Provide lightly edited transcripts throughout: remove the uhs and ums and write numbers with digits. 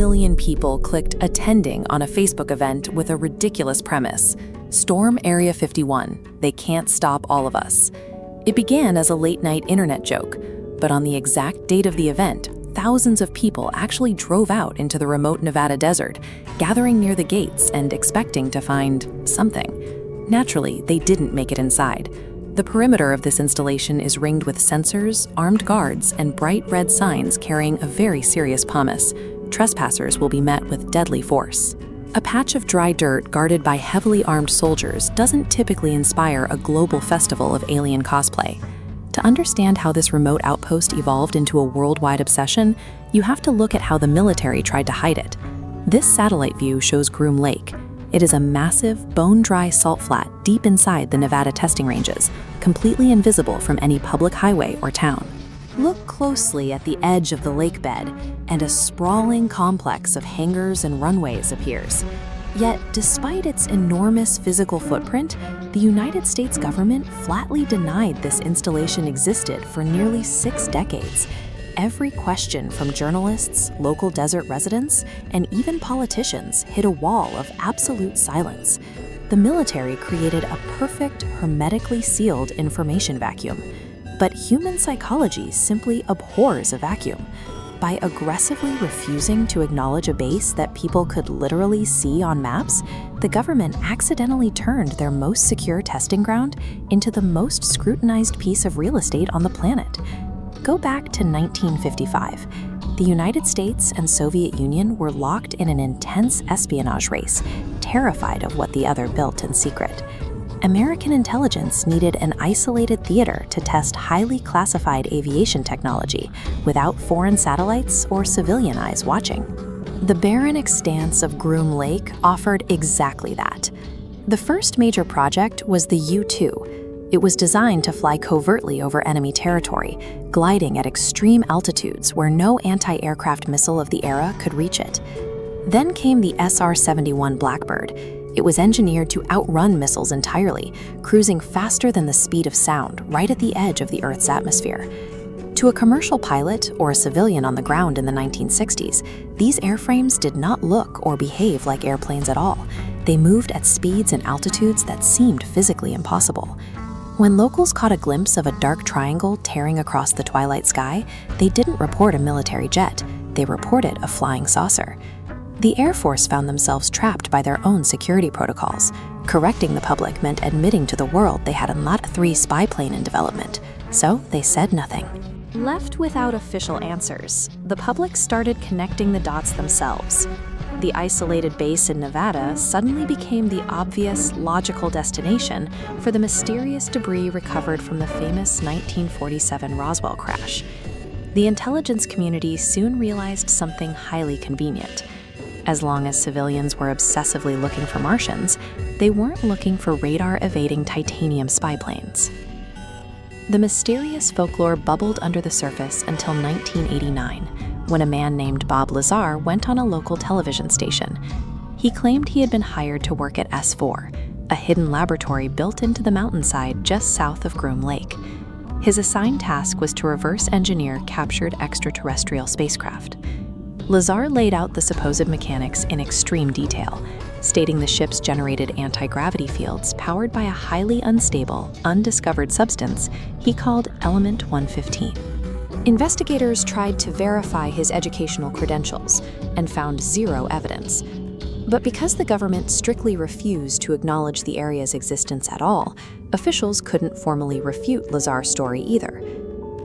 million people clicked attending on a Facebook event with a ridiculous premise: Storm Area 51, they can't stop all of us. It began as a late-night internet joke, but on the exact date of the event, thousands of people actually drove out into the remote Nevada desert, gathering near the gates and expecting to find something. Naturally, they didn't make it inside. The perimeter of this installation is ringed with sensors, armed guards, and bright red signs carrying a very serious promise: trespassers will be met with deadly force. A patch of dry dirt guarded by heavily armed soldiers doesn't typically inspire a global festival of alien cosplay. To understand how this remote outpost evolved into a worldwide obsession, you have to look at how the military tried to hide it. This satellite view shows Groom Lake. It is a massive, bone-dry salt flat deep inside the Nevada testing ranges, completely invisible from any public highway or town. Look closely at the edge of the lake bed, and a sprawling complex of hangars and runways appears. Yet, despite its enormous physical footprint, the United States government flatly denied this installation existed for nearly 6 decades. Every question from journalists, local desert residents, and even politicians hit a wall of absolute silence. The military created a perfect, hermetically sealed information vacuum. But human psychology simply abhors a vacuum. By aggressively refusing to acknowledge a base that people could literally see on maps, the government accidentally turned their most secure testing ground into the most scrutinized piece of real estate on the planet. Go back to 1955. The United States and Soviet Union were locked in an intense espionage race, terrified of what the other built in secret. American intelligence needed an isolated theater to test highly classified aviation technology without foreign satellites or civilian eyes watching. The barren expanse of Groom Lake offered exactly that. The first major project was the U-2. It was designed to fly covertly over enemy territory, gliding at extreme altitudes where no anti-aircraft missile of the era could reach it. Then came the SR-71 Blackbird. It was engineered to outrun missiles entirely, cruising faster than the speed of sound right at the edge of the Earth's atmosphere. To a commercial pilot or a civilian on the ground in the 1960s, these airframes did not look or behave like airplanes at all. They moved at speeds and altitudes that seemed physically impossible. When locals caught a glimpse of a dark triangle tearing across the twilight sky, they didn't report a military jet. They reported a flying saucer. The Air Force found themselves trapped by their own security protocols. Correcting the public meant admitting to the world they had a Lot 3 spy plane in development, so they said nothing. Left without official answers, the public started connecting the dots themselves. The isolated base in Nevada suddenly became the obvious, logical destination for the mysterious debris recovered from the famous 1947 Roswell crash. The intelligence community soon realized something highly convenient. As long as civilians were obsessively looking for Martians, they weren't looking for radar-evading titanium spy planes. The mysterious folklore bubbled under the surface until 1989, when a man named Bob Lazar went on a local television station. He claimed he had been hired to work at S4, a hidden laboratory built into the mountainside just south of Groom Lake. His assigned task was to reverse engineer captured extraterrestrial spacecraft. Lazar laid out the supposed mechanics in extreme detail, stating the ships generated anti-gravity fields powered by a highly unstable, undiscovered substance he called Element 115. Investigators tried to verify his educational credentials and found zero evidence. But because the government strictly refused to acknowledge the area's existence at all, officials couldn't formally refute Lazar's story either.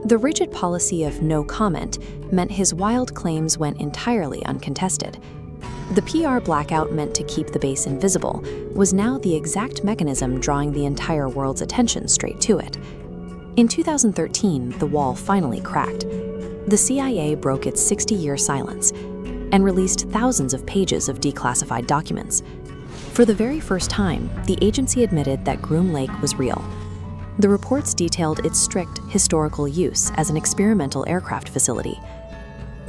The rigid policy of no comment meant his wild claims went entirely uncontested. The PR blackout meant to keep the base invisible was now the exact mechanism drawing the entire world's attention straight to it. In 2013, the wall finally cracked. The CIA broke its 60-year silence and released thousands of pages of declassified documents. For the very first time, the agency admitted that Groom Lake was real. The reports detailed its strict historical use as an experimental aircraft facility.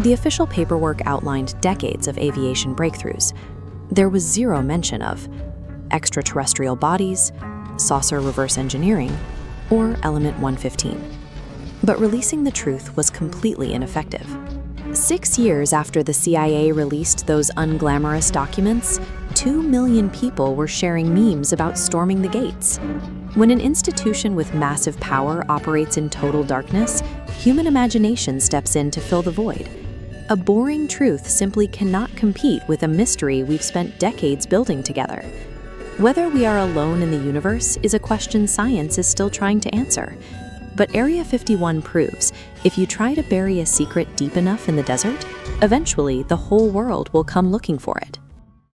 The official paperwork outlined decades of aviation breakthroughs. There was zero mention of extraterrestrial bodies, saucer reverse engineering, or Element 115. But releasing the truth was completely ineffective. 6 years after the CIA released those unglamorous documents, 2 million people were sharing memes about storming the gates. When an institution with massive power operates in total darkness, human imagination steps in to fill the void. A boring truth simply cannot compete with a mystery we've spent decades building together. Whether we are alone in the universe is a question science is still trying to answer. But Area 51 proves, if you try to bury a secret deep enough in the desert, eventually the whole world will come looking for it.